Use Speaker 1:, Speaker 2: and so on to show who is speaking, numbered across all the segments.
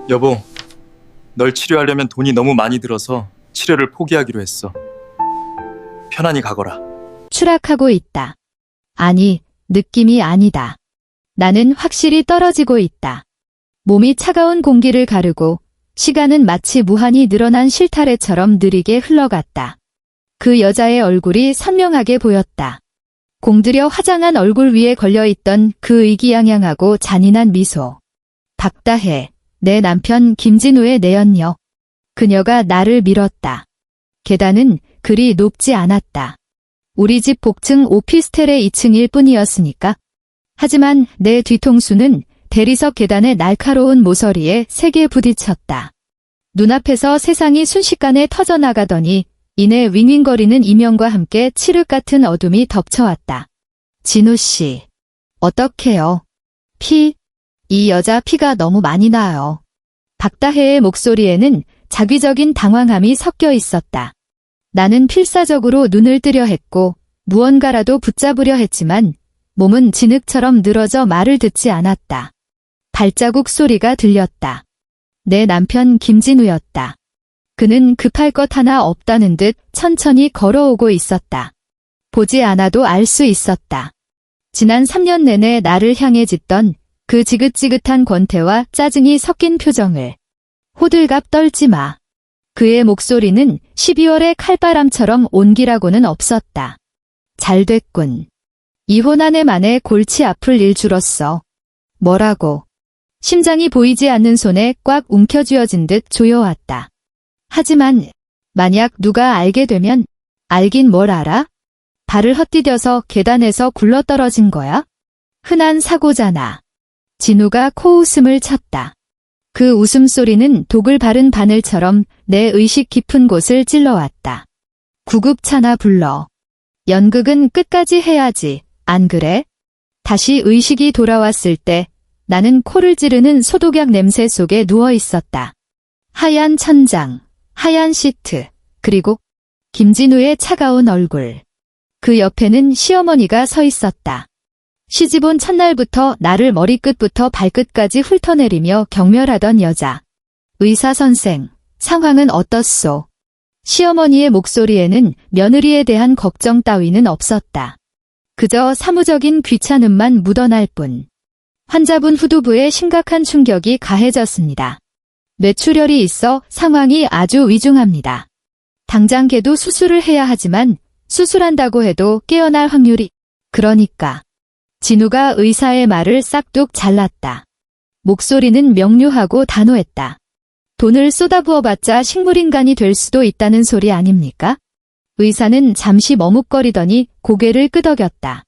Speaker 1: 여보, 널 치료하려면 돈이 너무 많이 들어서 치료를 포기하기로 했어. 편안히 가거라.
Speaker 2: 추락하고 있다. 아니, 느낌이 아니다. 나는 확실히 떨어지고 있다. 몸이 차가운 공기를 가르고 시간은 마치 무한히 늘어난 실타래처럼 느리게 흘러갔다. 그 여자의 얼굴이 선명하게 보였다. 공들여 화장한 얼굴 위에 걸려있던 그 의기양양하고 잔인한 미소. 박다혜, 내 남편 김진우의 내연녀. 그녀가 나를 밀었다. 계단은 그리 높지 않았다. 우리 집 복층 오피스텔의 2층일 뿐이었으니까. 하지만 내 뒤통수는 대리석 계단의 날카로운 모서리에 세게 부딪혔다. 눈앞에서 세상이 순식간에 터져나가더니 이내 윙윙거리는 이명과 함께 칠흑 같은 어둠이 덮쳐왔다. 진우 씨, 어떡해요? 이 여자 피가 너무 많이 나요. 박다혜의 목소리에는 자기적인 당황함이 섞여 있었다. 나는 필사적으로 눈을 뜨려 했고 무언가라도 붙잡으려 했지만 몸은 진흙처럼 늘어져 말을 듣지 않았다. 발자국 소리가 들렸다. 내 남편 김진우였다. 그는 급할 것 하나 없다는 듯 천천히 걸어오고 있었다. 보지 않아도 알 수 있었다. 지난 3년 내내 나를 향해 짓던 그 지긋지긋한 권태와 짜증이 섞인 표정을. 호들갑 떨지 마. 그의 목소리는 12월의 칼바람처럼 온기라고는 없었다. 잘 됐군. 이혼 한 해 만에 골치 아플 일 줄었어. 뭐라고? 심장이 보이지 않는 손에 꽉 움켜쥐어진 듯 조여왔다. 하지만 만약 누가 알게 되면 알긴 뭘 알아? 발을 헛디뎌서 계단에서 굴러떨어진 거야? 흔한 사고잖아. 진우가 코웃음을 쳤다. 그 웃음소리는 독을 바른 바늘처럼 내 의식 깊은 곳을 찔러왔다. 구급차나 불러. 연극은 끝까지 해야지, 안 그래? 다시 의식이 돌아왔을 때 나는 코를 찌르는 소독약 냄새 속에 누워 있었다. 하얀 천장, 하얀 시트, 그리고 김진우의 차가운 얼굴. 그 옆에는 시어머니가 서 있었다. 시집온 첫날부터 나를 머리끝부터 발끝까지 훑어내리며 경멸하던 여자. 의사 선생, 상황은 어떻소? 시어머니의 목소리에는 며느리에 대한 걱정 따위는 없었다. 그저 사무적인 귀찮음만 묻어날 뿐. 환자분 후두부에 심각한 충격이 가해졌습니다. 뇌출혈이 있어 상황이 아주 위중합니다. 당장 걔도 수술을 해야 하지만 수술한다고 해도 깨어날 확률이. 그러니까. 진우가 의사의 말을 싹둑 잘랐다. 목소리는 명료하고 단호했다. 돈을 쏟아부어봤자 식물인간이 될 수도 있다는 소리 아닙니까? 의사는 잠시 머뭇거리더니 고개를 끄덕였다.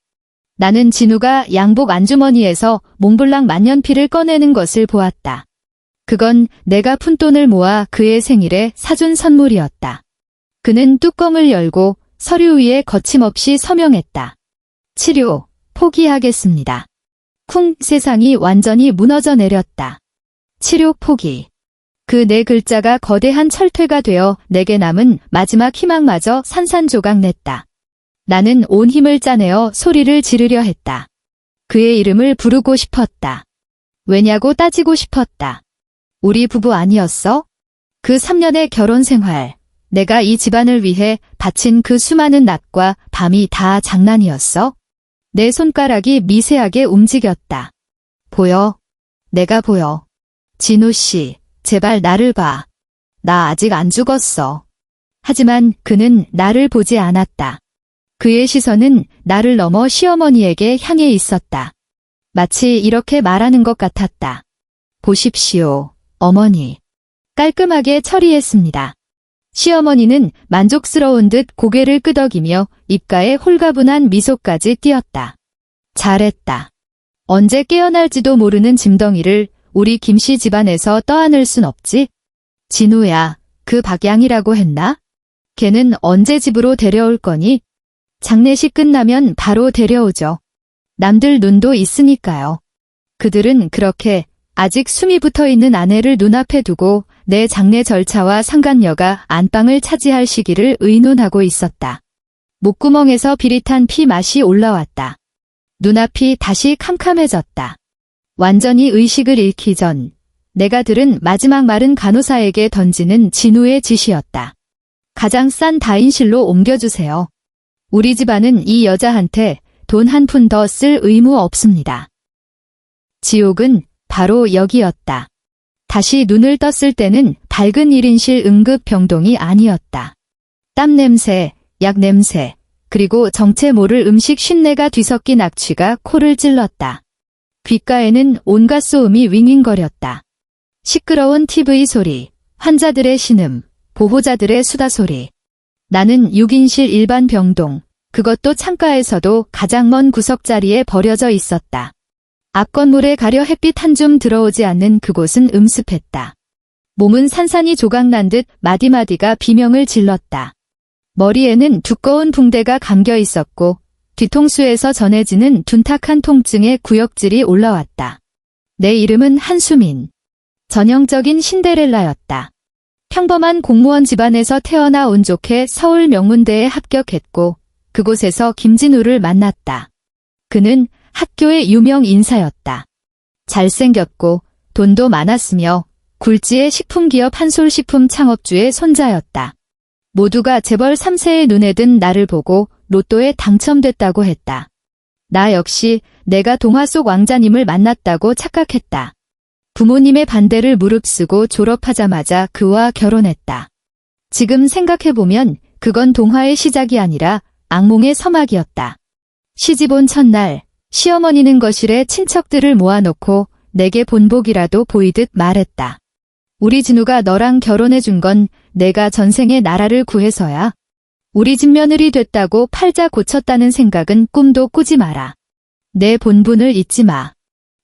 Speaker 2: 나는 진우가 양복 안주머니에서 몽블랑 만년필을 꺼내는 것을 보았다. 그건 내가 푼돈을 모아 그의 생일에 사준 선물이었다. 그는 뚜껑을 열고 서류 위에 거침없이 서명했다. 치료, 포기하겠습니다. 쿵, 세상이 완전히 무너져 내렸다. 치료 포기. 그 네 글자가 거대한 철퇴가 되어 내게 남은 마지막 희망마저 산산조각 냈다. 나는 온 힘을 짜내어 소리를 지르려 했다. 그의 이름을 부르고 싶었다. 왜냐고 따지고 싶었다. 우리 부부 아니었어? 그 3년의 결혼 생활, 내가 이 집안을 위해 바친 그 수많은 낮과 밤이 다 장난이었어? 내 손가락이 미세하게 움직였다. 보여? 내가 보여. 진우 씨, 제발 나를 봐. 나 아직 안 죽었어. 하지만 그는 나를 보지 않았다. 그의 시선은 나를 넘어 시어머니에게 향해 있었다. 마치 이렇게 말하는 것 같았다. 보십시오, 어머니. 깔끔하게 처리했습니다. 시어머니는 만족스러운 듯 고개를 끄덕이며 입가에 홀가분한 미소까지 띄었다. 잘했다. 언제 깨어날지도 모르는 짐덩이를 우리 김씨 집안에서 떠안을 순 없지? 진우야, 그 박양이라고 했나? 걔는 언제 집으로 데려올 거니? 장례식 끝나면 바로 데려오죠. 남들 눈도 있으니까요. 그들은 그렇게 아직 숨이 붙어있는 아내를 눈앞에 두고 내 장례 절차와 상간녀가 안방을 차지할 시기를 의논하고 있었다. 목구멍에서 비릿한 피 맛이 올라왔다. 눈앞이 다시 캄캄해졌다. 완전히 의식을 잃기 전 내가 들은 마지막 말은 간호사에게 던지는 진우의 지시였다. 가장 싼 다인실로 옮겨주세요. 우리 집안은 이 여자한테 돈 한 푼 더 쓸 의무 없습니다. 지옥은 바로 여기였다. 다시 눈을 떴을 때는 밝은 1인실 응급병동이 아니었다. 땀 냄새, 약 냄새, 그리고 정체 모를 음식 쉰내가 뒤섞인 악취가 코를 찔렀다. 귓가에는 온갖 소음이 윙윙거렸다. 시끄러운 TV 소리, 환자들의 신음, 보호자들의 수다 소리. 나는 6인실 일반 병동, 그것도 창가에서도 가장 먼 구석자리에 버려져 있었다. 앞 건물에 가려 햇빛 한 줌 들어오지 않는 그곳은 음습했다. 몸은 산산이 조각난 듯 마디마디가 비명을 질렀다. 머리에는 두꺼운 붕대가 감겨 있었고 뒤통수에서 전해지는 둔탁한 통증의 구역질이 올라왔다. 내 이름은 한수민. 전형적인 신데렐라였다. 평범한 공무원 집안에서 태어나 운 좋게 서울 명문대에 합격했고 그곳에서 김진우를 만났다. 그는 학교의 유명 인사였다. 잘생겼고 돈도 많았으며 굴지의 식품기업 한솔식품 창업주의 손자였다. 모두가 재벌 3세의 눈에 든 나를 보고 로또에 당첨됐다고 했다. 나 역시 내가 동화 속 왕자님을 만났다고 착각했다. 부모님의 반대를 무릅쓰고 졸업하자마자 그와 결혼했다. 지금 생각해보면 그건 동화의 시작이 아니라 악몽의 서막이었다. 시집 온 첫날 시어머니는 거실에 친척들을 모아놓고 내게 본복이라도 보이듯 말했다. 우리 진우가 너랑 결혼해준 건 내가 전생에 나라를 구해서야. 우리 집 며느리 됐다고 팔자 고쳤다는 생각은 꿈도 꾸지 마라. 내 본분을 잊지 마.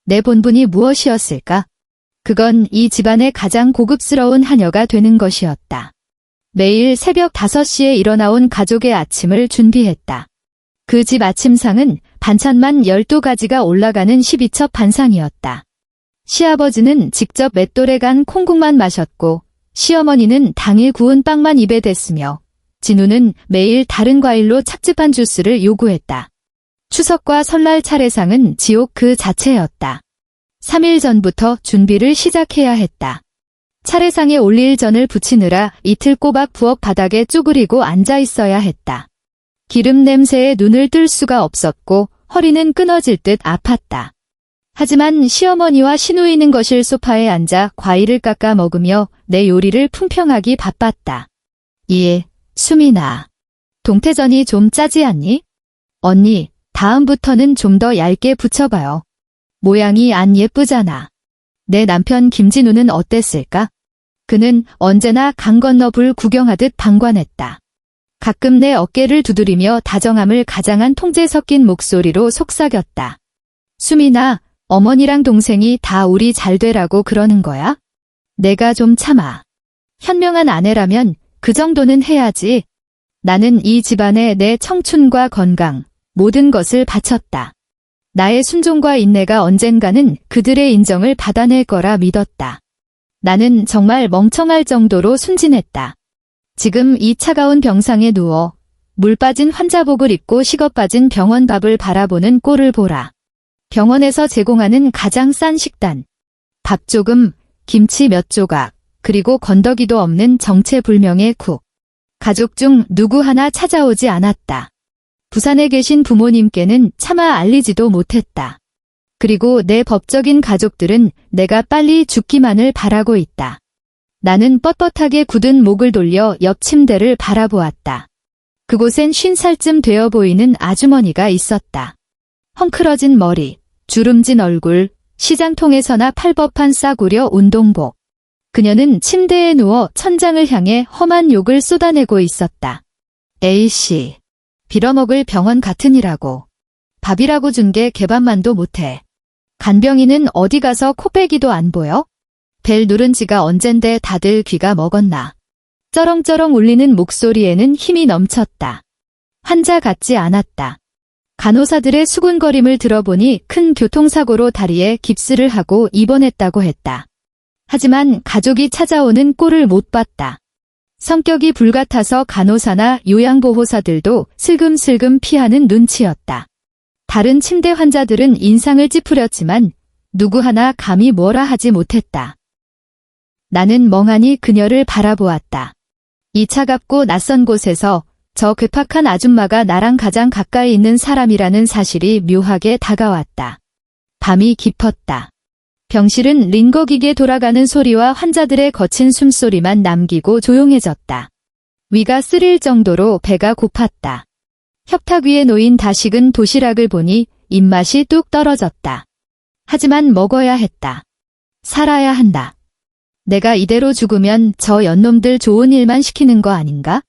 Speaker 2: 내 본분이 무엇이었을까? 그건 이 집안의 가장 고급스러운 하녀가 되는 것이었다. 매일 새벽 5시에 일어나온 가족의 아침을 준비했다. 그 집 아침상은 반찬만 12가지가 올라가는 12첩 반상이었다. 시아버지는 직접 맷돌에 간 콩국만 마셨고 시어머니는 당일 구운 빵만 입에 댔으며 진우는 매일 다른 과일로 착즙한 주스를 요구했다. 추석과 설날 차례상은 지옥 그 자체였다. 3일 전부터 준비를 시작해야 했다. 차례상에 올릴 전을 부치느라 이틀 꼬박 부엌 바닥에 쭈그리고 앉아 있어야 했다. 기름 냄새에 눈을 뜰 수가 없었고 허리는 끊어질 듯 아팠다. 하지만 시어머니와 시누이는 거실 소파에 앉아 과일을 깎아 먹으며 내 요리를 품평하기 바빴다. 예, 수민아. 동태전이 좀 짜지 않니? 언니, 다음부터는 좀 더 얇게 부쳐봐요. 모양이 안 예쁘잖아. 내 남편 김진우는 어땠을까? 그는 언제나 강 건너 불 구경하듯 방관했다. 가끔 내 어깨를 두드리며 다정함을 가장한 통제 섞인 목소리로 속삭였다. 수민아, 어머니랑 동생이 다 우리 잘 되라고 그러는 거야? 내가 좀 참아. 현명한 아내라면 그 정도는 해야지. 나는 이 집안에 내 청춘과 건강, 모든 것을 바쳤다. 나의 순종과 인내가 언젠가는 그들의 인정을 받아낼 거라 믿었다. 나는 정말 멍청할 정도로 순진했다. 지금 이 차가운 병상에 누워 물 빠진 환자복을 입고 식어 빠진 병원 밥을 바라보는 꼴을 보라. 병원에서 제공하는 가장 싼 식단. 밥 조금, 김치 몇 조각, 그리고 건더기도 없는 정체불명의 국. 가족 중 누구 하나 찾아오지 않았다. 부산에 계신 부모님께는 차마 알리지도 못했다. 그리고 내 법적인 가족들은 내가 빨리 죽기만을 바라고 있다. 나는 뻣뻣하게 굳은 목을 돌려 옆 침대를 바라보았다. 그곳엔 50살쯤 되어 보이는 아주머니가 있었다. 헝클어진 머리, 주름진 얼굴, 시장통에서나 팔 법한 싸구려 운동복. 그녀는 침대에 누워 천장을 향해 험한 욕을 쏟아내고 있었다. A씨, 빌어먹을 병원 같으니라고. 밥이라고 준 게 개밥만도 못해. 간병인은 어디 가서 코빼기도 안 보여? 벨 누른 지가 언젠데 다들 귀가 먹었나. 쩌렁쩌렁 울리는 목소리에는 힘이 넘쳤다. 환자 같지 않았다. 간호사들의 수군거림을 들어보니 큰 교통사고로 다리에 깁스를 하고 입원했다고 했다. 하지만 가족이 찾아오는 꼴을 못 봤다. 성격이 불같아서 간호사나 요양보호사들도 슬금슬금 피하는 눈치였다. 다른 침대 환자들은 인상을 찌푸렸지만 누구 하나 감히 뭐라 하지 못했다. 나는 멍하니 그녀를 바라보았다. 이 차갑고 낯선 곳에서 저 괴팍한 아줌마가 나랑 가장 가까이 있는 사람이라는 사실이 묘하게 다가왔다. 밤이 깊었다. 병실은 링거기계 돌아가는 소리와 환자들의 거친 숨소리만 남기고 조용해졌다. 위가 쓰릴 정도로 배가 고팠다. 협탁 위에 놓인 다 식은 도시락을 보니 입맛이 뚝 떨어졌다. 하지만 먹어야 했다. 살아야 한다. 내가 이대로 죽으면 저 연놈들 좋은 일만 시키는 거 아닌가?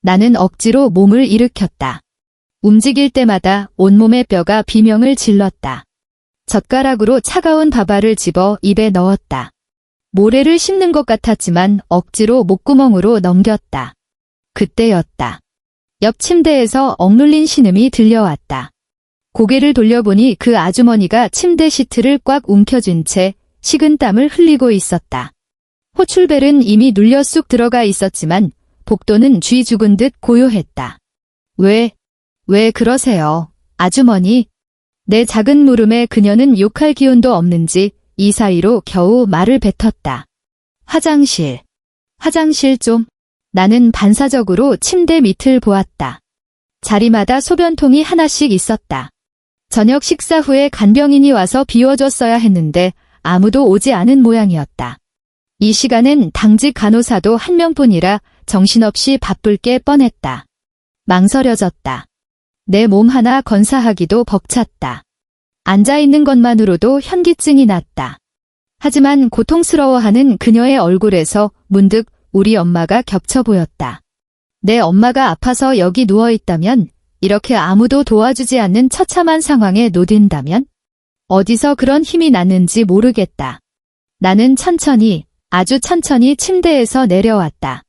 Speaker 2: 나는 억지로 몸을 일으켰다. 움직일 때마다 온몸의 뼈가 비명을 질렀다. 젓가락으로 차가운 밥알을 집어 입에 넣었다. 모래를 씹는 것 같았지만 억지로 목구멍으로 넘겼다. 그때였다. 옆 침대에서 억눌린 신음이 들려왔다. 고개를 돌려보니 그 아주머니가 침대 시트를 꽉 움켜쥔 채 식은땀을 흘리고 있었다. 호출벨은 이미 눌려 쑥 들어가 있었지만 복도는 쥐 죽은 듯 고요했다. 왜 그러세요, 아주머니? 내 작은 물음에 그녀는 욕할 기운도 없는지 이 사이로 겨우 말을 뱉었다. 화장실 좀. 나는 반사적으로 침대 밑을 보았다. 자리마다 소변통이 하나씩 있었다. 저녁 식사 후에 간병인이 와서 비워줬어야 했는데 아무도 오지 않은 모양이었다. 이 시간엔 당직 간호사도 한 명뿐이라 정신없이 바쁠 게 뻔했다. 망설여졌다. 내 몸 하나 건사하기도 벅찼다. 앉아있는 것만으로도 현기증이 났다. 하지만 고통스러워하는 그녀의 얼굴에서 문득 우리 엄마가 겹쳐 보였다. 내 엄마가 아파서 여기 누워있다면, 이렇게 아무도 도와주지 않는 처참한 상황에 놓딘다면? 어디서 그런 힘이 났는지 모르겠다. 나는 천천히, 아주 천천히 침대에서 내려왔다.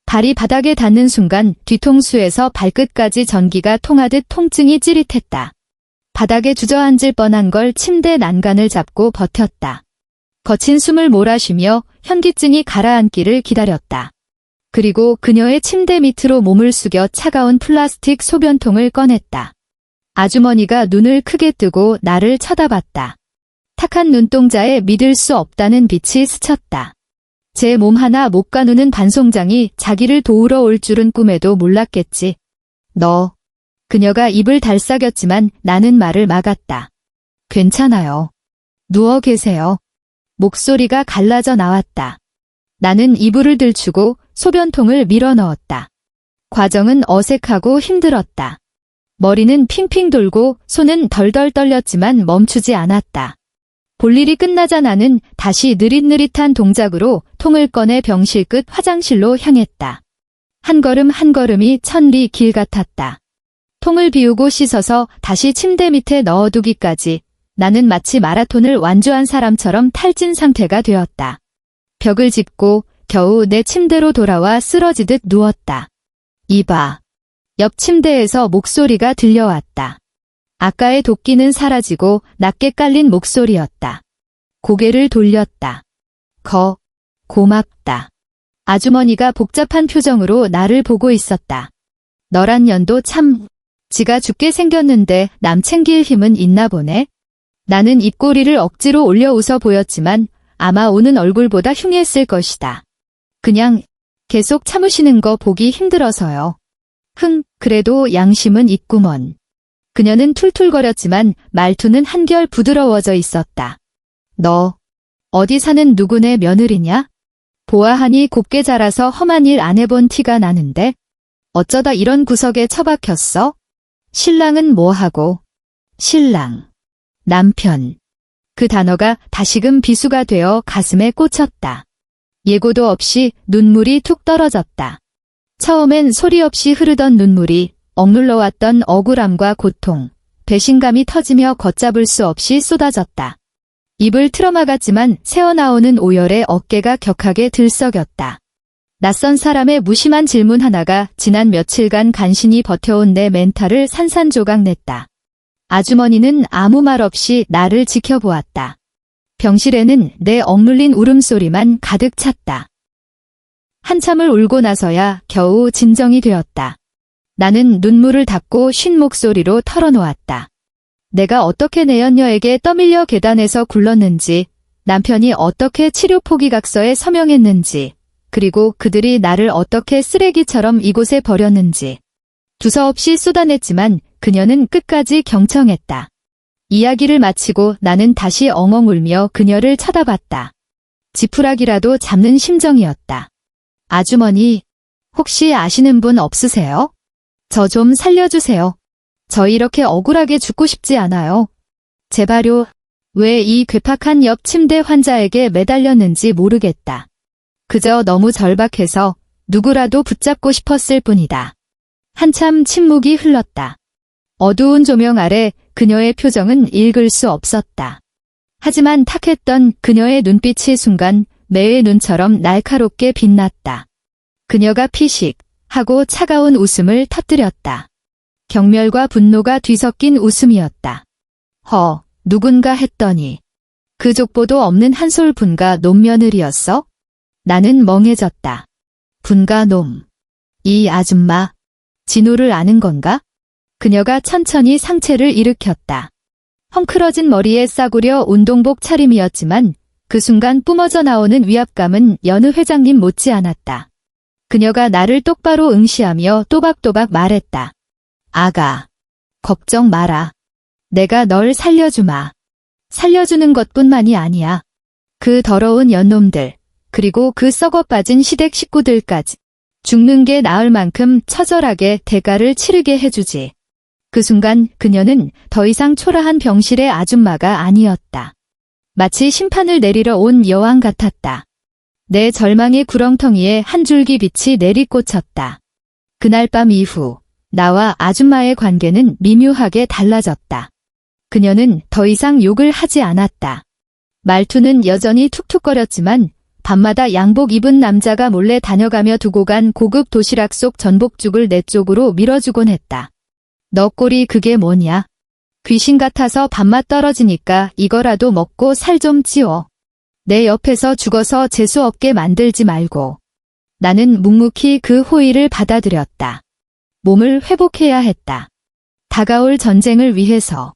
Speaker 2: 발이 바닥에 닿는 순간 뒤통수에서 발끝까지 전기가 통하듯 통증이 찌릿했다. 바닥에 주저앉을 뻔한 걸 침대 난간을 잡고 버텼다. 거친 숨을 몰아쉬며 현기증이 가라앉기를 기다렸다. 그리고 그녀의 침대 밑으로 몸을 숙여 차가운 플라스틱 소변통을 꺼냈다. 아주머니가 눈을 크게 뜨고 나를 쳐다봤다. 탁한 눈동자에 믿을 수 없다는 빛이 스쳤다. 제 몸 하나 못 가누는 반송장이 자기를 도우러 올 줄은 꿈에도 몰랐겠지. 너. 그녀가 입을 달싹였지만 나는 말을 막았다. 괜찮아요. 누워 계세요. 목소리가 갈라져 나왔다. 나는 이불을 들추고 소변통을 밀어 넣었다. 과정은 어색하고 힘들었다. 머리는 핑핑 돌고 손은 덜덜 떨렸지만 멈추지 않았다. 볼일이 끝나자 나는 다시 느릿느릿한 동작으로 통을 꺼내 병실 끝 화장실로 향했다. 한 걸음 한 걸음이 천리 길 같았다. 통을 비우고 씻어서 다시 침대 밑에 넣어두기까지 나는 마치 마라톤을 완주한 사람처럼 탈진 상태가 되었다. 벽을 짚고 겨우 내 침대로 돌아와 쓰러지듯 누웠다. 이봐. 옆 침대에서 목소리가 들려왔다. 아까의 도끼는 사라지고 낮게 깔린 목소리였다. 고개를 돌렸다. 고맙다. 아주머니가 복잡한 표정으로 나를 보고 있었다. 너란 년도 참, 지가 죽게 생겼는데 남 챙길 힘은 있나 보네. 나는 입꼬리를 억지로 올려 웃어 보였지만 아마 오는 얼굴보다 흉했을 것이다. 그냥 계속 참으시는 거 보기 힘들어서요. 그래도 양심은 있구먼. 그녀는 툴툴거렸지만 말투는 한결 부드러워져 있었다. 너, 어디 사는 누구네 며느리냐? 보아하니 곱게 자라서 험한 일 안 해본 티가 나는데? 어쩌다 이런 구석에 처박혔어? 신랑은 뭐하고? 신랑. 남편. 그 단어가 다시금 비수가 되어 가슴에 꽂혔다. 예고도 없이 눈물이 툭 떨어졌다. 처음엔 소리 없이 흐르던 눈물이 억눌러왔던 억울함과 고통, 배신감이 터지며 걷잡을 수 없이 쏟아졌다. 입을 틀어막았지만 새어나오는 오열에 어깨가 격하게 들썩였다. 낯선 사람의 무심한 질문 하나가 지난 며칠간 간신히 버텨온 내 멘탈을 산산조각 냈다. 아주머니는 아무 말 없이 나를 지켜보았다. 병실에는 내 억눌린 울음소리만 가득 찼다. 한참을 울고 나서야 겨우 진정이 되었다. 나는 눈물을 닦고 쉰 목소리로 털어놓았다. 내가 어떻게 내 연녀에게 떠밀려 계단에서 굴렀는지, 남편이 어떻게 치료 포기각서에 서명했는지, 그리고 그들이 나를 어떻게 쓰레기처럼 이곳에 버렸는지. 두서없이 쏟아냈지만 그녀는 끝까지 경청했다. 이야기를 마치고 나는 다시 엉엉 울며 그녀를 쳐다봤다. 지푸라기라도 잡는 심정이었다. 아주머니, 혹시 아시는 분 없으세요? 저 좀 살려주세요. 저 이렇게 억울하게 죽고 싶지 않아요. 제발요. 왜 이 괴팍한 옆 침대 환자에게 매달렸는지 모르겠다. 그저 너무 절박해서 누구라도 붙잡고 싶었을 뿐이다. 한참 침묵이 흘렀다. 어두운 조명 아래 그녀의 표정은 읽을 수 없었다. 하지만 탁했던 그녀의 눈빛이 순간 매의 눈처럼 날카롭게 빛났다. 그녀가 피식 하고 차가운 웃음을 터뜨렸다. 경멸과 분노가 뒤섞인 웃음이었다. 누군가 했더니 그 족보도 없는 한솔 분가 놈며느리였어? 나는 멍해졌다. 분가 놈. 이 아줌마. 진우를 아는 건가? 그녀가 천천히 상체를 일으켰다. 헝클어진 머리에 싸구려 운동복 차림이었지만 그 순간 뿜어져 나오는 위압감은 여느 회장님 못지않았다. 그녀가 나를 똑바로 응시하며 또박또박 말했다. 아가, 걱정 마라. 내가 널 살려주마. 살려주는 것뿐만이 아니야. 그 더러운 연놈들, 그리고 그 썩어 빠진 시댁 식구들까지 죽는 게 나을 만큼 처절하게 대가를 치르게 해주지. 그 순간 그녀는 더 이상 초라한 병실의 아줌마가 아니었다. 마치 심판을 내리러 온 여왕 같았다. 내 절망의 구렁텅이에 한 줄기 빛이 내리꽂혔다. 그날 밤 이후 나와 아줌마의 관계는 미묘하게 달라졌다. 그녀는 더 이상 욕을 하지 않았다. 말투는 여전히 툭툭거렸지만 밤마다 양복 입은 남자가 몰래 다녀가며 두고 간 고급 도시락 속 전복죽을 내 쪽으로 밀어주곤 했다. 너 꼴이 그게 뭐냐? 귀신 같아서 밥맛 떨어지니까 이거라도 먹고 살 좀 찌워. 내 옆에서 죽어서 재수 없게 만들지 말고. 나는 묵묵히 그 호의를 받아들였다. 몸을 회복해야 했다. 다가올 전쟁을 위해서.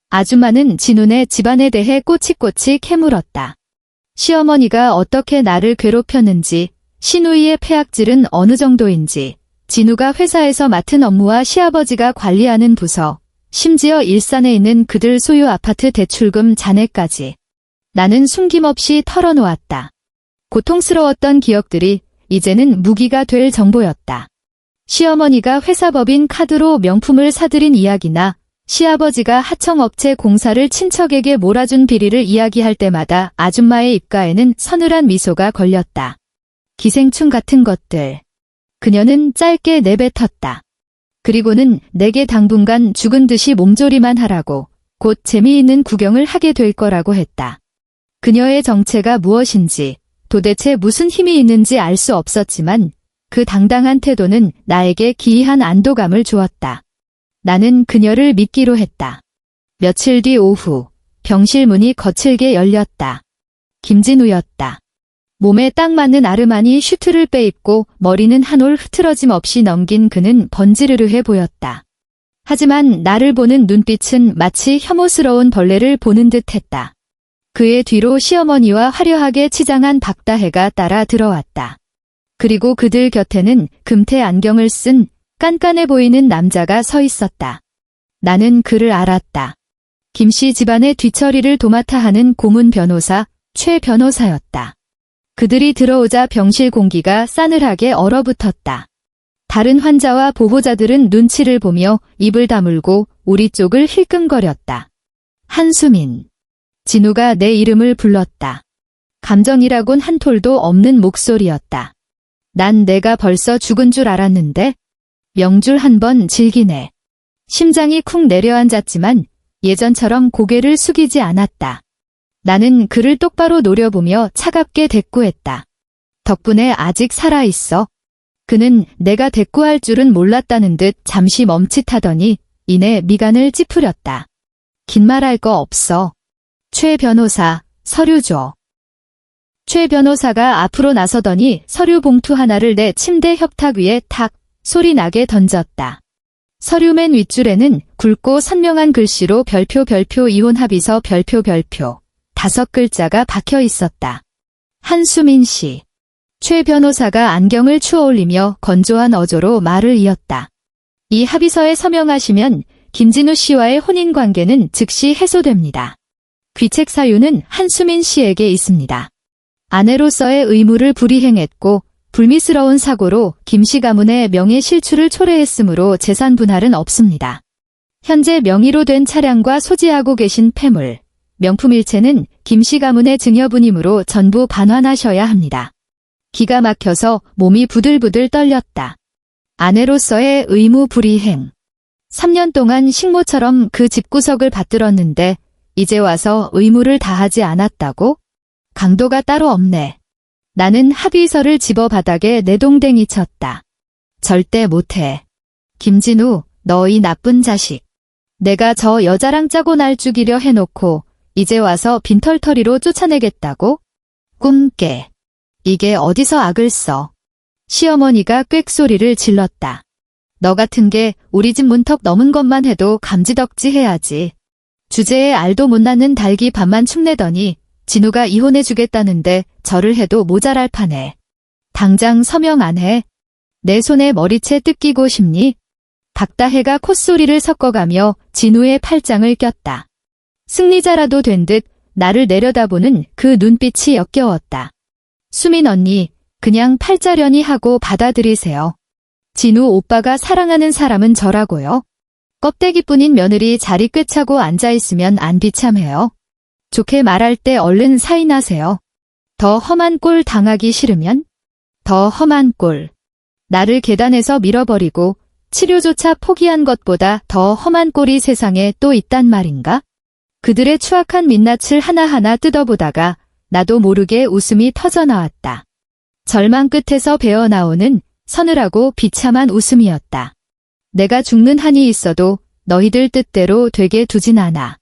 Speaker 2: 아줌마는 진훈의 집안에 대해 꼬치꼬치 캐물었다. 시어머니가 어떻게 나를 괴롭혔는지, 시누이의 폐악질은 어느 정도인지, 진우가 회사에서 맡은 업무와 시아버지가 관리하는 부서, 심지어 일산에 있는 그들 소유 아파트 대출금 잔해까지. 나는 숨김없이 털어놓았다. 고통스러웠던 기억들이 이제는 무기가 될 정보였다. 시어머니가 회사법인 카드로 명품을 사들인 이야기나 시아버지가 하청업체 공사를 친척에게 몰아준 비리를 이야기할 때마다 아줌마의 입가에는 서늘한 미소가 걸렸다. 기생충 같은 것들. 그녀는 짧게 내뱉었다. 그리고는 내게 당분간 죽은 듯이 몸조리만 하라고, 곧 재미있는 구경을 하게 될 거라고 했다. 그녀의 정체가 무엇인지, 도대체 무슨 힘이 있는지 알 수 없었지만 그 당당한 태도는 나에게 기이한 안도감을 주었다. 나는 그녀를 믿기로 했다. 며칠 뒤 오후, 병실 문이 거칠게 열렸다. 김진우였다. 몸에 딱 맞는 아르마니 슈트를 빼입고 머리는 한 올 흐트러짐 없이 넘긴 그는 번지르르해 보였다. 하지만 나를 보는 눈빛은 마치 혐오스러운 벌레를 보는 듯했다. 그의 뒤로 시어머니와 화려하게 치장한 박다혜가 따라 들어왔다. 그리고 그들 곁에는 금태 안경을 쓴 깐깐해 보이는 남자가 서 있었다. 나는 그를 알았다. 김씨 집안의 뒤처리를 도맡아 하는 고문 변호사 최 변호사였다. 그들이 들어오자 병실 공기가 싸늘하게 얼어붙었다. 다른 환자와 보호자들은 눈치를 보며 입을 다물고 우리 쪽을 힐끔거렸다. 한수민. 진우가 내 이름을 불렀다. 감정이라곤 한 톨도 없는 목소리였다. 난 내가 벌써 죽은 줄 알았는데? 명줄 한 번 질기네. 심장이 쿵 내려앉았지만 예전처럼 고개를 숙이지 않았다. 나는 그를 똑바로 노려보며 차갑게 대꾸했다. 덕분에 아직 살아있어. 그는 내가 대꾸할 줄은 몰랐다는 듯 잠시 멈칫하더니 이내 미간을 찌푸렸다. 긴 말할 거 없어. 최 변호사, 서류 줘. 최 변호사가 앞으로 나서더니 서류 봉투 하나를 내 침대 협탁 위에 탁 소리 나게 던졌다. 서류 맨 윗줄에는 굵고 선명한 글씨로 별표 이혼 합의서 별표 5글자가 박혀 있었다. 한수민 씨. 최 변호사가 안경을 추어올리며 건조한 어조로 말을 이었다. 이 합의서에 서명하시면 김진우 씨와의 혼인관계는 즉시 해소됩니다. 귀책 사유는 한수민 씨에게 있습니다. 아내로서의 의무를 불이행했고 불미스러운 사고로 김 씨 가문의 명예 실추를 초래했으므로 재산 분할은 없습니다. 현재 명의로 된 차량과 소지하고 계신 폐물, 명품일체는 김 씨 가문의 증여분이므로 전부 반환하셔야 합니다. 기가 막혀서 몸이 부들부들 떨렸다. 아내로서의 의무 불이행. 3년 동안 식모처럼 그 집구석을 받들었는데 이제 와서 의무를 다하지 않았다고? 강도가 따로 없네. 나는 합의서를 집어 바닥에 내동댕이 쳤다. 절대 못해. 김진우, 너 이 나쁜 자식. 내가 저 여자랑 짜고 날 죽이려 해놓고 이제 와서 빈털터리로 쫓아내겠다고? 꿈깨. 이게 어디서 악을 써. 시어머니가 꽥소리를 질렀다. 너 같은 게 우리 집 문턱 넘은 것만 해도 감지덕지 해야지. 주제에 알도 못 낳는 닭이 밥만 축내더니 진우가 이혼해주겠다는데 절을 해도 모자랄 판에. 당장 서명 안 해. 내 손에 머리채 뜯기고 싶니? 박다혜가 콧소리를 섞어가며 진우의 팔짱을 꼈다. 승리자라도 된 듯 나를 내려다보는 그 눈빛이 역겨웠다. 수민 언니, 그냥 팔자련이 하고 받아들이세요. 진우 오빠가 사랑하는 사람은 저라고요. 껍데기뿐인 며느리 자리 꿰차고 앉아있으면 안 비참해요. 좋게 말할 때 얼른 사인하세요. 더 험한 꼴 당하기 싫으면? 더 험한 꼴. 나를 계단에서 밀어버리고 치료조차 포기한 것보다 더 험한 꼴이 세상에 또 있단 말인가? 그들의 추악한 민낯을 하나하나 뜯어보다가 나도 모르게 웃음이 터져나왔다. 절망 끝에서 배어나오는 서늘하고 비참한 웃음이었다. 내가 죽는 한이 있어도 너희들 뜻대로 되게 두진 않아.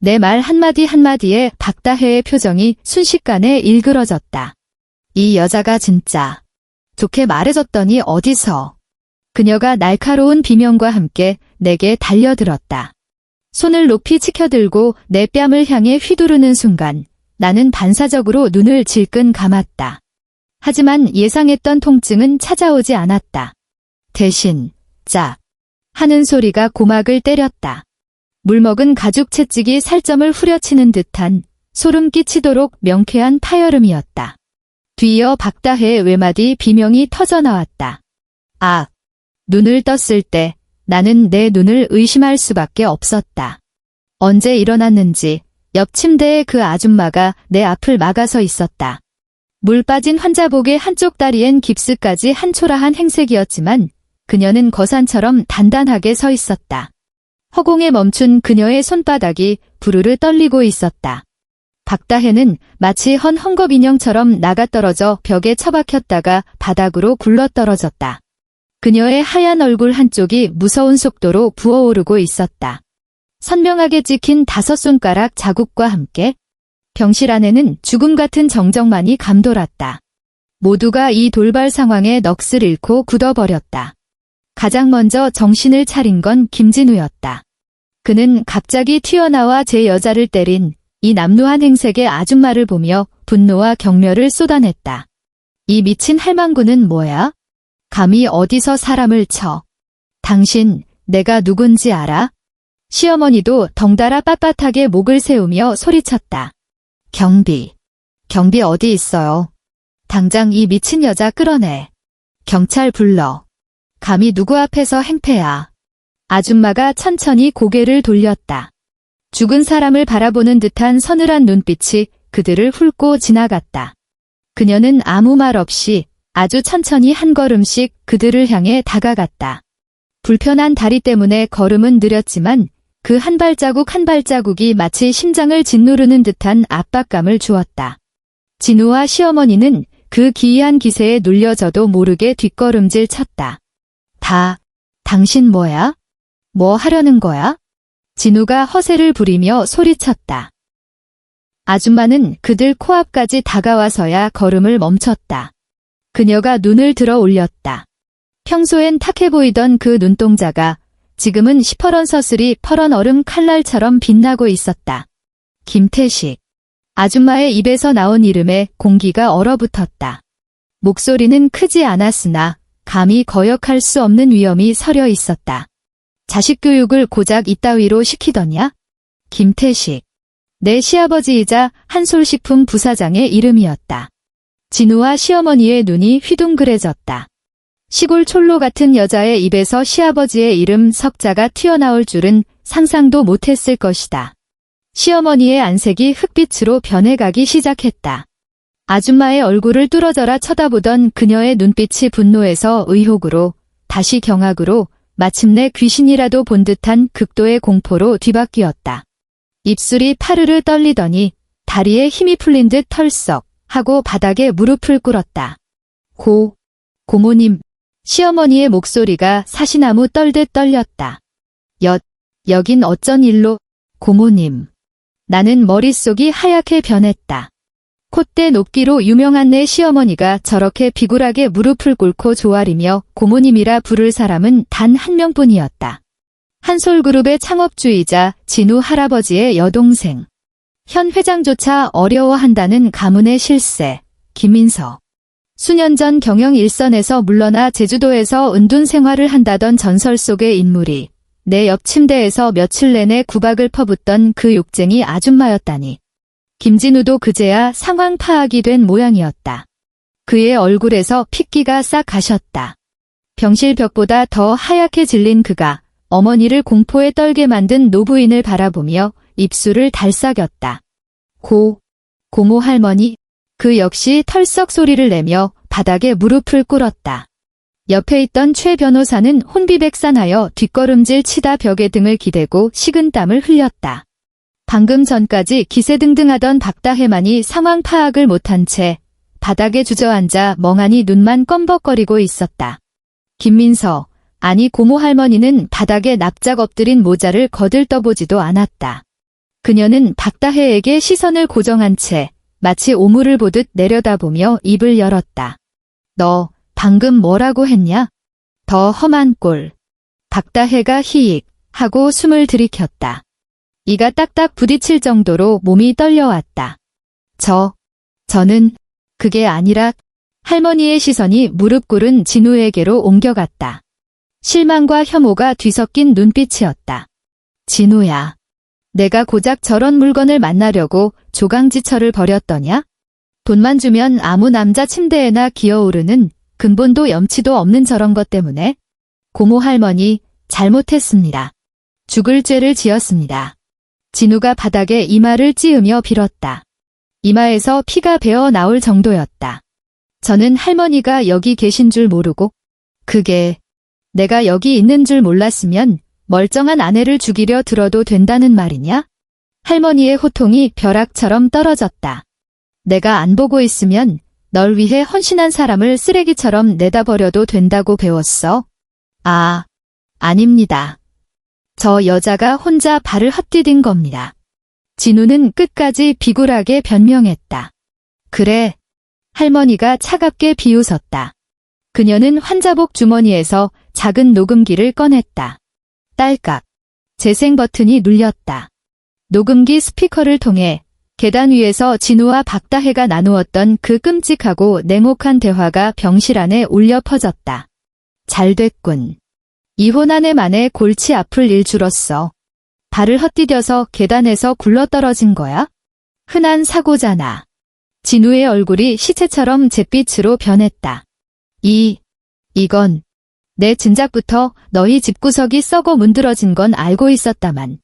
Speaker 2: 내 말 한마디 한마디에 박다혜의 표정이 순식간에 일그러졌다. 이 여자가 진짜 좋게 말해줬더니 어디서. 그녀가 날카로운 비명과 함께 내게 달려들었다. 손을 높이 치켜들고 내 뺨을 향해 휘두르는 순간 나는 반사적으로 눈을 질끈 감았다. 하지만 예상했던 통증은 찾아오지 않았다. 대신 짝 하는 소리가 고막을 때렸다. 물먹은 가죽 채찍이 살점을 후려치는 듯한 소름 끼치도록 명쾌한 파열음이었다. 뒤이어 박다혜의 외마디 비명이 터져나왔다. 아! 눈을 떴을 때 나는 내 눈을 의심할 수밖에 없었다. 언제 일어났는지 옆 침대에 그 아줌마가 내 앞을 막아서 있었다. 물 빠진 환자복의 한쪽 다리엔 깁스까지 한 초라한 행색이었지만 그녀는 거산처럼 단단하게 서 있었다. 허공에 멈춘 그녀의 손바닥이 부르르 떨리고 있었다. 박다혜는 마치 헌 헝겊 인형처럼 나가떨어져 벽에 처박혔다가 바닥으로 굴러떨어졌다. 그녀의 하얀 얼굴 한쪽이 무서운 속도로 부어오르고 있었다. 선명하게 찍힌 5손가락 자국과 함께 병실 안에는 죽음 같은 정적만이 감돌았다. 모두가 이 돌발 상황에 넋을 잃고 굳어버렸다. 가장 먼저 정신을 차린 건 김진우였다. 그는 갑자기 튀어나와 제 여자를 때린 이 남루한 행색의 아줌마를 보며 분노와 경멸을 쏟아냈다. 이 미친 할망구는 뭐야? 감히 어디서 사람을 쳐? 당신, 내가 누군지 알아? 시어머니도 덩달아 빳빳하게 목을 세우며 소리쳤다. 경비. 경비 어디 있어요? 당장 이 미친 여자 끌어내. 경찰 불러. 감히 누구 앞에서 행패야. 아줌마가 천천히 고개를 돌렸다. 죽은 사람을 바라보는 듯한 서늘한 눈빛이 그들을 훑고 지나갔다. 그녀는 아무 말 없이 아주 천천히 한 걸음씩 그들을 향해 다가갔다. 불편한 다리 때문에 걸음은 느렸지만 그 한 발자국 한 발자국이 마치 심장을 짓누르는 듯한 압박감을 주었다. 진우와 시어머니는 그 기이한 기세에 눌려져도 모르게 뒷걸음질 쳤다. 당신 뭐야? 뭐 하려는 거야? 진우가 허세를 부리며 소리쳤다. 아줌마는 그들 코앞까지 다가와서야 걸음을 멈췄다. 그녀가 눈을 들어 올렸다. 평소엔 탁해 보이던 그 눈동자가 지금은 시퍼런 서슬이 퍼런 얼음 칼날처럼 빛나고 있었다. 김태식. 아줌마의 입에서 나온 이름에 공기가 얼어붙었다. 목소리는 크지 않았으나 감히 거역할 수 없는 위험이 서려 있었다. 자식 교육을 고작 이따위로 시키더냐? 김태식. 내 시아버지이자 한솔식품 부사장의 이름이었다. 진우와 시어머니의 눈이 휘둥그레졌다. 시골 촐로 같은 여자의 입에서 시아버지의 이름 석자가 튀어나올 줄은 상상도 못했을 것이다. 시어머니의 안색이 흑빛으로 변해가기 시작했다. 아줌마의 얼굴을 뚫어져라 쳐다보던 그녀의 눈빛이 분노에서 의혹으로, 다시 경악으로, 마침내 귀신이라도 본 듯한 극도의 공포로 뒤바뀌었다. 입술이 파르르 떨리더니 다리에 힘이 풀린 듯 털썩 하고 바닥에 무릎을 꿇었다. 고모님. 시어머니의 목소리가 사시나무 떨듯 떨렸다. 여긴 어쩐 일로? 고모님. 나는 머릿속이 하얗게 변했다. 콧대 높기로 유명한 내 시어머니가 저렇게 비굴하게 무릎을 꿇고 조아리며 고모님이라 부를 사람은 단 한 명뿐이었다. 한솔그룹의 창업주이자 진우 할아버지의 여동생. 현 회장조차 어려워한다는 가문의 실세, 김민서. 수년 전 경영 일선에서 물러나 제주도에서 은둔 생활을 한다던 전설 속의 인물이 내 옆 침대에서 며칠 내내 구박을 퍼붓던 그 욕쟁이 아줌마였다니. 김진우도 그제야 상황 파악이 된 모양이었다. 그의 얼굴에서 핏기가 싹 가셨다. 병실 벽보다 더 하얗게 질린 그가 어머니를 공포에 떨게 만든 노부인을 바라보며 입술을 달싹였다. 고모 할머니. 그 역시 털썩 소리를 내며 바닥에 무릎을 꿇었다. 옆에 있던 최 변호사는 혼비백산하여 뒷걸음질 치다 벽에 등을 기대고 식은땀을 흘렸다. 방금 전까지 기세등등하던 박다혜만이 상황 파악을 못한 채 바닥에 주저앉아 멍하니 눈만 껌벅거리고 있었다. 김민서, 아니 고모 할머니는 바닥에 납작 엎드린 모자를 거들떠보지도 않았다. 그녀는 박다혜에게 시선을 고정한 채 마치 오물을 보듯 내려다보며 입을 열었다. 너 방금 뭐라고 했냐? 더 험한 꼴. 박다혜가 히익 하고 숨을 들이켰다. 이가 딱딱 부딪힐 정도로 몸이 떨려왔다. 저는 그게 아니라. 할머니의 시선이 무릎 꿇은 진우에게로 옮겨갔다. 실망과 혐오가 뒤섞인 눈빛이었다. 진우야. 내가 고작 저런 물건을 만나려고 조강지처를 벌였더냐? 돈만 주면 아무 남자 침대에나 기어오르는 근본도 염치도 없는 저런 것 때문에? 고모 할머니, 잘못했습니다. 죽을 죄를 지었습니다. 진우가 바닥에 이마를 찌으며 빌었다. 이마에서 피가 배어 나올 정도였다. 저는 할머니가 여기 계신 줄 모르고, 내가 여기 있는 줄 몰랐으면 멀쩡한 아내를 죽이려 들어도 된다는 말이냐? 할머니의 호통이 벼락처럼 떨어졌다. 내가 안 보고 있으면 널 위해 헌신한 사람을 쓰레기처럼 내다버려도 된다고 배웠어? 아닙니다. 저 여자가 혼자 발을 헛디딘 겁니다. 진우는 끝까지 비굴하게 변명했다. 그래. 할머니가 차갑게 비웃었다. 그녀는 환자복 주머니에서 작은 녹음기를 꺼냈다. 딸깍. 재생 버튼이 눌렸다. 녹음기 스피커를 통해 계단 위에서 진우와 박다혜가 나누었던 그 끔찍하고 냉혹한 대화가 병실 안에 울려 퍼졌다. 잘 됐군. 이혼한 해 만에 골치 아플 일 줄었어. 발을 헛디뎌서 계단에서 굴러떨어진 거야? 흔한 사고잖아. 진우의 얼굴이 시체처럼 잿빛으로 변했다. 이건 내 진작부터 너희 집구석이 썩어 문드러진 건 알고 있었다만.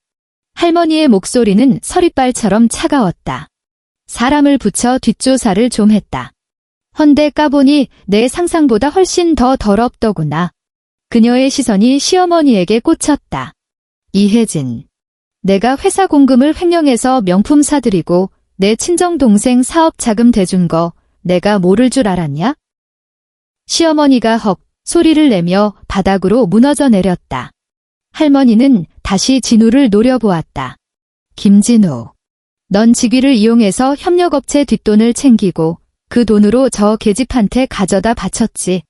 Speaker 2: 할머니의 목소리는 서리빨처럼 차가웠다. 사람을 붙여 뒷조사를 좀 했다. 헌데 까보니 내 상상보다 훨씬 더 더럽더구나. 그녀의 시선이 시어머니에게 꽂혔다. 이혜진. 내가 회사 공금을 횡령해서 명품 사들이고 내 친정동생 사업 자금 대준 거 내가 모를 줄 알았냐? 시어머니가 헉 소리를 내며 바닥으로 무너져 내렸다. 할머니는 다시 진우를 노려보았다. 김진우. 넌 직위를 이용해서 협력업체 뒷돈을 챙기고 그 돈으로 저 계집한테 가져다 바쳤지.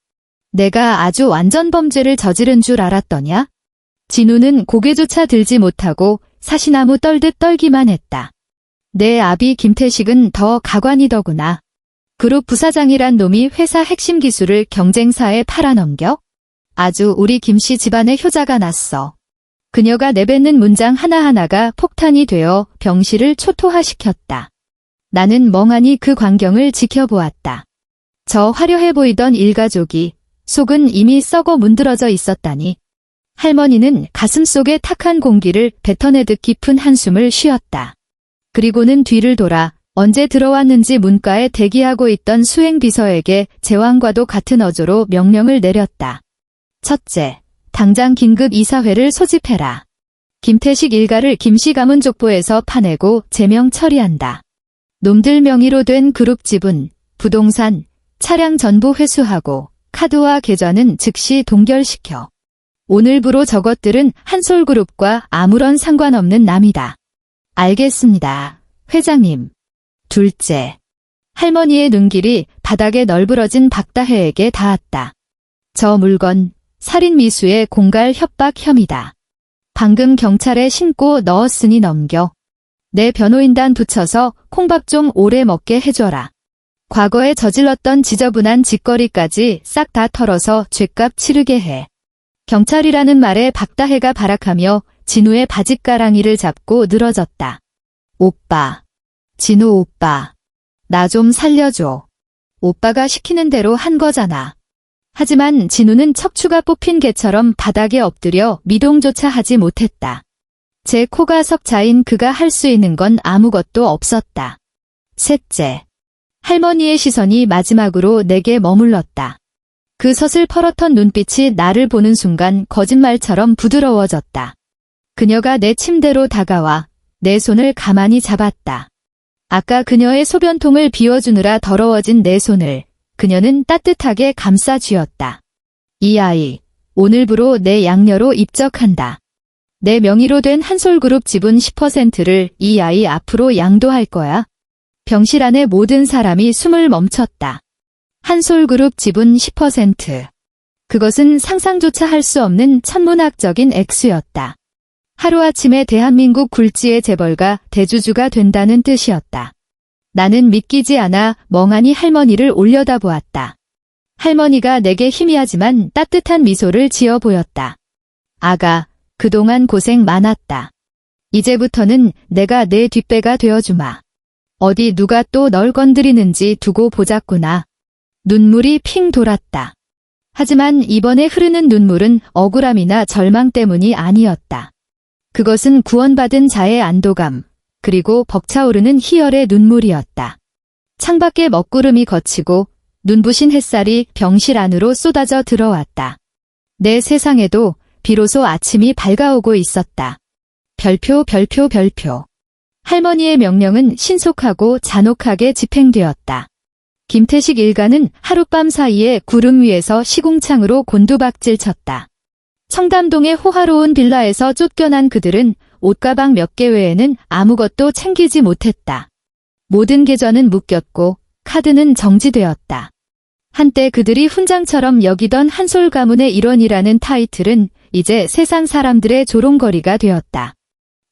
Speaker 2: 내가 아주 완전 범죄를 저지른 줄 알았더냐? 진우는 고개조차 들지 못하고 사시나무 떨듯 떨기만 했다. 내 아비 김태식은 더 가관이더구나. 그룹 부사장이란 놈이 회사 핵심 기술을 경쟁사에 팔아넘겨? 아주 우리 김씨 집안의 효자가 났어. 그녀가 내뱉는 문장 하나하나가 폭탄이 되어 병실을 초토화시켰다. 나는 멍하니 그 광경을 지켜보았다. 저 화려해 보이던 일가족이 속은 이미 썩어 문드러져 있었다니. 할머니는 가슴속에 탁한 공기를 뱉어내듯 깊은 한숨을 쉬었다. 그리고는 뒤를 돌아 언제 들어왔는지 문과에 대기하고 있던 수행비서에게 제왕과도 같은 어조로 명령을 내렸다. 첫째, 당장 긴급 이사회를 소집해라. 김태식 일가를 김씨 가문 족보에서 파내고 제명 처리한다. 놈들 명의로 된 그룹 지분, 부동산, 차량 전부 회수하고 카드와 계좌는 즉시 동결시켜. 오늘부로 저것들은 한솔그룹과 아무런 상관없는 남이다. 알겠습니다, 회장님. 둘째, 할머니의 눈길이 바닥에 널브러진 박다혜에게 닿았다. 저 물건, 살인 미수의 공갈 협박 혐의다. 방금 경찰에 신고 넣었으니 넘겨. 내 변호인단 붙여서 콩밥 좀 오래 먹게 해줘라. 과거에 저질렀던 지저분한 짓거리까지 싹 다 털어서 죗값 치르게 해. 경찰이라는 말에 박다혜가 발악하며 진우의 바짓가랑이를 잡고 늘어졌다. 오빠, 진우 오빠, 나 좀 살려줘. 오빠가 시키는 대로 한 거잖아. 하지만 진우는 척추가 뽑힌 개처럼 바닥에 엎드려 미동조차 하지 못했다. 제 코가 석자인 그가 할 수 있는 건 아무것도 없었다. 셋째, 할머니의 시선이 마지막으로 내게 머물렀다. 그 서슬퍼렇던 눈빛이 나를 보는 순간 거짓말처럼 부드러워졌다. 그녀가 내 침대로 다가와 내 손을 가만히 잡았다. 아까 그녀의 소변통을 비워주느라 더러워진 내 손을 그녀는 따뜻하게 감싸 쥐었다. 이 아이, 오늘부로 내 양녀로 입적한다. 내 명의로 된 한솔그룹 지분 10%를 이 아이 앞으로 양도할 거야. 병실 안의 모든 사람이 숨을 멈췄다. 한솔그룹 지분 10%. 그것은 상상조차 할 수 없는 천문학적인 액수였다. 하루아침에 대한민국 굴지의 재벌가 대주주가 된다는 뜻이었다. 나는 믿기지 않아 멍하니 할머니를 올려다보았다. 할머니가 내게 희미하지만 따뜻한 미소를 지어 보였다. 아가, 그동안 고생 많았다. 이제부터는 내가 내 뒷배가 되어주마. 어디 누가 또 널 건드리는지 두고 보자꾸나. 눈물이 핑 돌았다. 하지만 이번에 흐르는 눈물은 억울함이나 절망 때문이 아니었다. 그것은 구원받은 자의 안도감, 그리고 벅차오르는 희열의 눈물이었다. 창밖에 먹구름이 걷히고 눈부신 햇살이 병실 안으로 쏟아져 들어왔다. 내 세상에도 비로소 아침이 밝아오고 있었다. 별표 별표 별표. 할머니의 명령은 신속하고 잔혹하게 집행되었다. 김태식 일가는 하룻밤 사이에 구름 위에서 시궁창으로 곤두박질 쳤다. 청담동의 호화로운 빌라에서 쫓겨난 그들은 옷가방 몇 개 외에는 아무것도 챙기지 못했다. 모든 계좌는 묶였고 카드는 정지되었다. 한때 그들이 훈장처럼 여기던 한솔 가문의 일원이라는 타이틀은 이제 세상 사람들의 조롱거리가 되었다.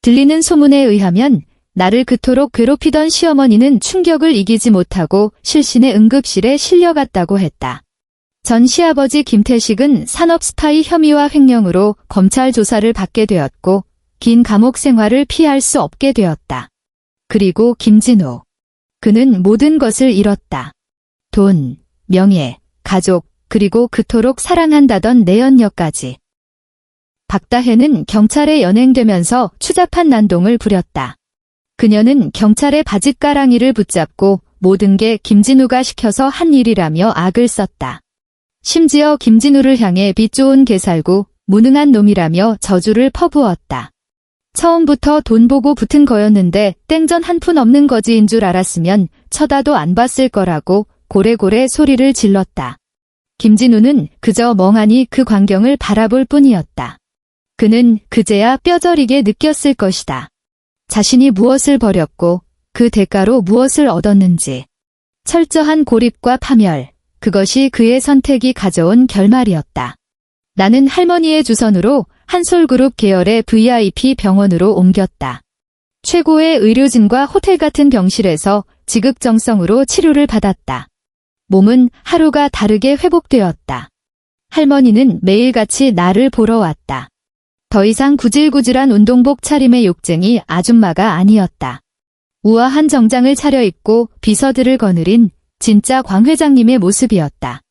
Speaker 2: 들리는 소문에 의하면 나를 그토록 괴롭히던 시어머니는 충격을 이기지 못하고 실신의 응급실에 실려갔다고 했다. 전 시아버지 김태식은 산업 스파이 혐의와 횡령으로 검찰 조사를 받게 되었고 긴 감옥 생활을 피할 수 없게 되었다. 그리고 김진우. 그는 모든 것을 잃었다. 돈, 명예, 가족, 그리고 그토록 사랑한다던 내연녀까지. 박다혜는 경찰에 연행되면서 추잡한 난동을 부렸다. 그녀는 경찰의 바짓가랑이를 붙잡고 모든 게 김진우가 시켜서 한 일이라며 악을 썼다. 심지어 김진우를 향해 빚 좋은 개살구, 무능한 놈이라며 저주를 퍼부었다. 처음부터 돈 보고 붙은 거였는데 땡전 한 푼 없는 거지인 줄 알았으면 쳐다도 안 봤을 거라고 고래고래 소리를 질렀다. 김진우는 그저 멍하니 그 광경을 바라볼 뿐이었다. 그는 그제야 뼈저리게 느꼈을 것이다. 자신이 무엇을 버렸고 그 대가로 무엇을 얻었는지. 철저한 고립과 파멸, 그것이 그의 선택이 가져온 결말이었다. 나는 할머니의 주선으로 한솔그룹 계열의 VIP 병원으로 옮겼다. 최고의 의료진과 호텔 같은 병실에서 지극정성으로 치료를 받았다. 몸은 하루가 다르게 회복되었다. 할머니는 매일같이 나를 보러 왔다. 더 이상 구질구질한 운동복 차림의 욕쟁이 아줌마가 아니었다. 우아한 정장을 차려입고 비서들을 거느린 진짜 광 회장님의 모습이었다.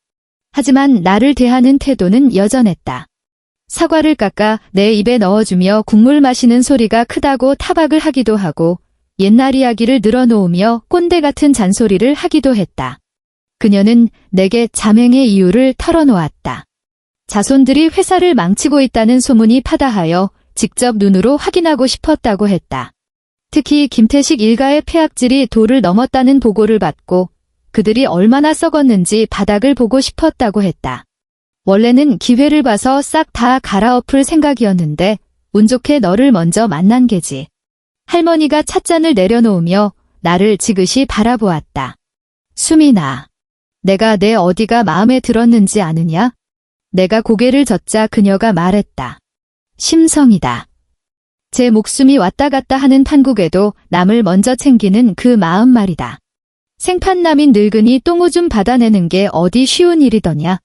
Speaker 2: 하지만 나를 대하는 태도는 여전했다. 사과를 깎아 내 입에 넣어주며 국물 마시는 소리가 크다고 타박을 하기도 하고 옛날 이야기를 늘어놓으며 꼰대 같은 잔소리를 하기도 했다. 그녀는 내게 자맹의 이유를 털어놓았다. 자손들이 회사를 망치고 있다는 소문이 파다하여 직접 눈으로 확인하고 싶었다고 했다. 특히 김태식 일가의 폐악질이 도를 넘었다는 보고를 받고 그들이 얼마나 썩었는지 바닥을 보고 싶었다고 했다. 원래는 기회를 봐서 싹 다 갈아엎을 생각이었는데 운 좋게 너를 먼저 만난 게지. 할머니가 찻잔을 내려놓으며 나를 지그시 바라보았다. 수민아, 내가 내 어디가 마음에 들었는지 아느냐? 내가 고개를 젓자 그녀가 말했다. 심성이다. 제 목숨이 왔다 갔다 하는 판국에도 남을 먼저 챙기는 그 마음 말이다. 생판남인 늙은이 똥오줌 받아내는 게 어디 쉬운 일이더냐.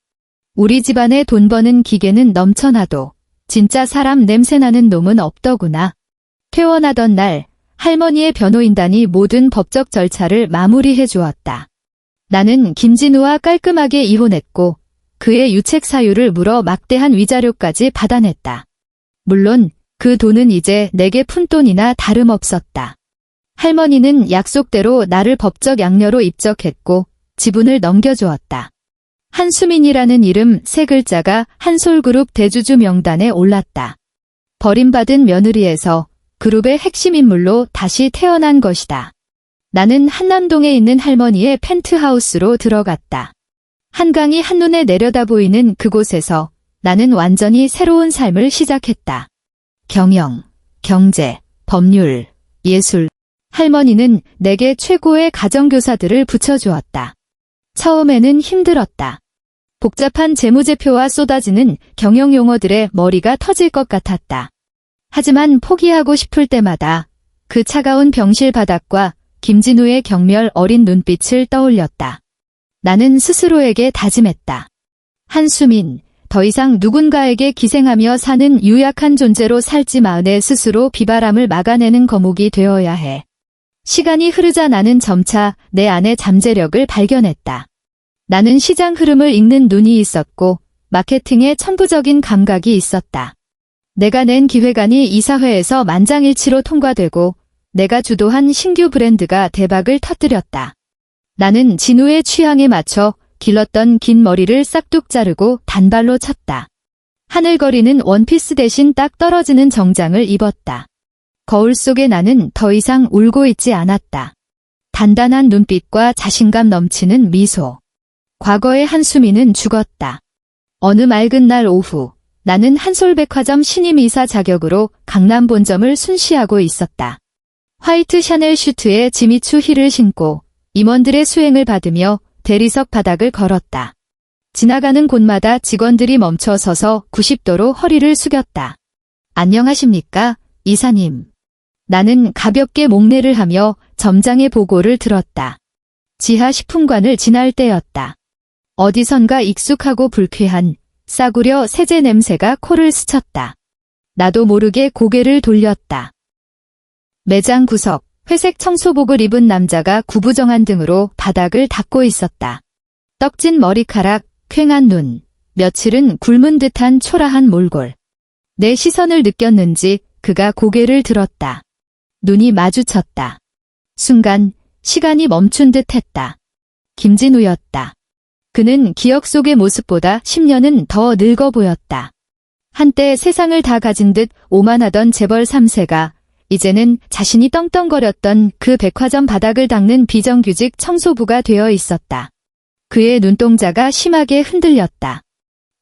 Speaker 2: 우리 집안에 돈 버는 기계는 넘쳐나도 진짜 사람 냄새나는 놈은 없더구나. 퇴원하던 날 할머니의 변호인단이 모든 법적 절차를 마무리해 주었다. 나는 김진우와 깔끔하게 이혼했고 그의 유책 사유를 물어 막대한 위자료까지 받아냈다. 물론 그 돈은 이제 내게 푼돈이나 다름없었다. 할머니는 약속대로 나를 법적 양녀로 입적했고 지분을 넘겨주었다. 한수민이라는 이름 3글자가 한솔그룹 대주주 명단에 올랐다. 버림받은 며느리에서 그룹의 핵심 인물로 다시 태어난 것이다. 나는 한남동에 있는 할머니의 펜트하우스로 들어갔다. 한강이 한눈에 내려다 보이는 그곳에서 나는 완전히 새로운 삶을 시작했다. 경영, 경제, 법률, 예술. 할머니는 내게 최고의 가정교사들을 붙여주었다. 처음에는 힘들었다. 복잡한 재무제표와 쏟아지는 경영 용어들에 머리가 터질 것 같았다. 하지만 포기하고 싶을 때마다 그 차가운 병실 바닥과 김진우의 경멸 어린 눈빛을 떠올렸다. 나는 스스로에게 다짐했다. 한수민, 더 이상 누군가에게 기생하며 사는 유약한 존재로 살지 마. 내 스스로 비바람을 막아내는 거목이 되어야 해. 시간이 흐르자 나는 점차 내 안의 잠재력을 발견했다. 나는 시장 흐름을 읽는 눈이 있었고 마케팅에 천부적인 감각이 있었다. 내가 낸 기획안이 이사회에서 만장일치로 통과되고 내가 주도한 신규 브랜드가 대박을 터뜨렸다. 나는 진우의 취향에 맞춰 길렀던 긴 머리를 싹둑 자르고 단발로 쳤다. 하늘거리는 원피스 대신 딱 떨어지는 정장을 입었다. 거울 속에 나는 더 이상 울고 있지 않았다. 단단한 눈빛과 자신감 넘치는 미소. 과거의 한수민은 죽었다. 어느 맑은 날 오후 나는 한솔백화점 신임이사 자격으로 강남 본점을 순시하고 있었다. 화이트 샤넬 슈트에 지미추 힐을 신고 임원들의 수행을 받으며 대리석 바닥을 걸었다. 지나가는 곳마다 직원들이 멈춰 서서 90도로 허리를 숙였다. 안녕하십니까, 이사님. 나는 가볍게 목례를 하며 점장의 보고를 들었다. 지하 식품관을 지날 때였다. 어디선가 익숙하고 불쾌한 싸구려 세제 냄새가 코를 스쳤다. 나도 모르게 고개를 돌렸다. 매장 구석, 회색 청소복을 입은 남자가 구부정한 등으로 바닥을 닦고 있었다. 떡진 머리카락, 퀭한 눈, 며칠은 굶은 듯한 초라한 몰골. 내 시선을 느꼈는지 그가 고개를 들었다. 눈이 마주쳤다. 순간 시간이 멈춘 듯 했다. 김진우였다. 그는 기억 속의 모습보다 10년은 더 늙어 보였다. 한때 세상을 다 가진 듯 오만하던 재벌 3세가 이제는 자신이 떵떵거렸던 그 백화점 바닥을 닦는 비정규직 청소부가 되어 있었다. 그의 눈동자가 심하게 흔들렸다.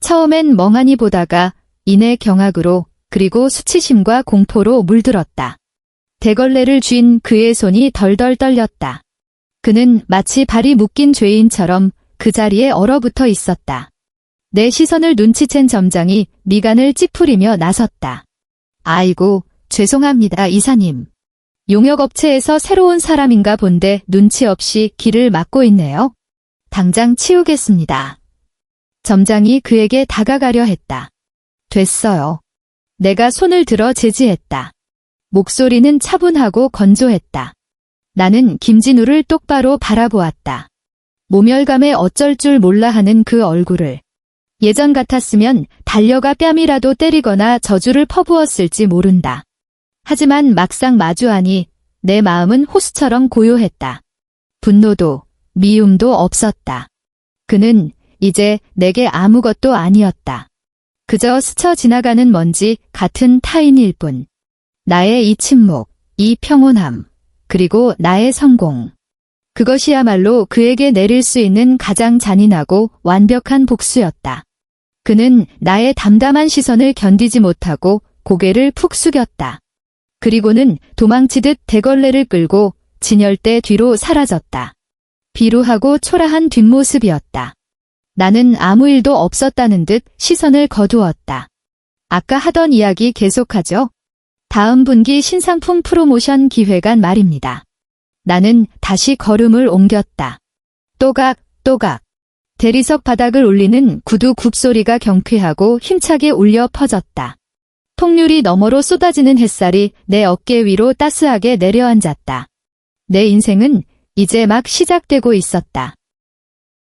Speaker 2: 처음엔 멍하니 보다가 이내 경악으로 그리고 수치심과 공포로 물들었다. 대걸레를 쥔 그의 손이 덜덜 떨렸다. 그는 마치 발이 묶인 죄인처럼 그 자리에 얼어붙어 있었다. 내 시선을 눈치챈 점장이 미간을 찌푸리며 나섰다. 아이고, 죄송합니다, 이사님. 용역업체에서 새로운 사람인가 본데 눈치 없이 길을 막고 있네요. 당장 치우겠습니다. 점장이 그에게 다가가려 했다. 됐어요. 내가 손을 들어 제지했다. 목소리는 차분하고 건조했다. 나는 김진우를 똑바로 바라보았다. 모멸감에 어쩔 줄 몰라 하는 그 얼굴을. 예전 같았으면 달려가 뺨이라도 때리거나 저주를 퍼부었을지 모른다. 하지만 막상 마주하니 내 마음은 호수처럼 고요했다. 분노도 미움도 없었다. 그는 이제 내게 아무것도 아니었다. 그저 스쳐 지나가는 먼지 같은 타인일 뿐. 나의 이 침묵, 이 평온함, 그리고 나의 성공. 그것이야말로 그에게 내릴 수 있는 가장 잔인하고 완벽한 복수였다. 그는 나의 담담한 시선을 견디지 못하고 고개를 푹 숙였다. 그리고는 도망치듯 대걸레를 끌고 진열대 뒤로 사라졌다. 비루하고 초라한 뒷모습이었다. 나는 아무 일도 없었다는 듯 시선을 거두었다. 아까 하던 이야기 계속하죠? 다음 분기 신상품 프로모션 기획안 말입니다. 나는 다시 걸음을 옮겼다. 또각, 또각. 대리석 바닥을 울리는 구두 굽소리가 경쾌하고 힘차게 울려 퍼졌다. 통유리 너머로 쏟아지는 햇살이 내 어깨 위로 따스하게 내려앉았다. 내 인생은 이제 막 시작되고 있었다.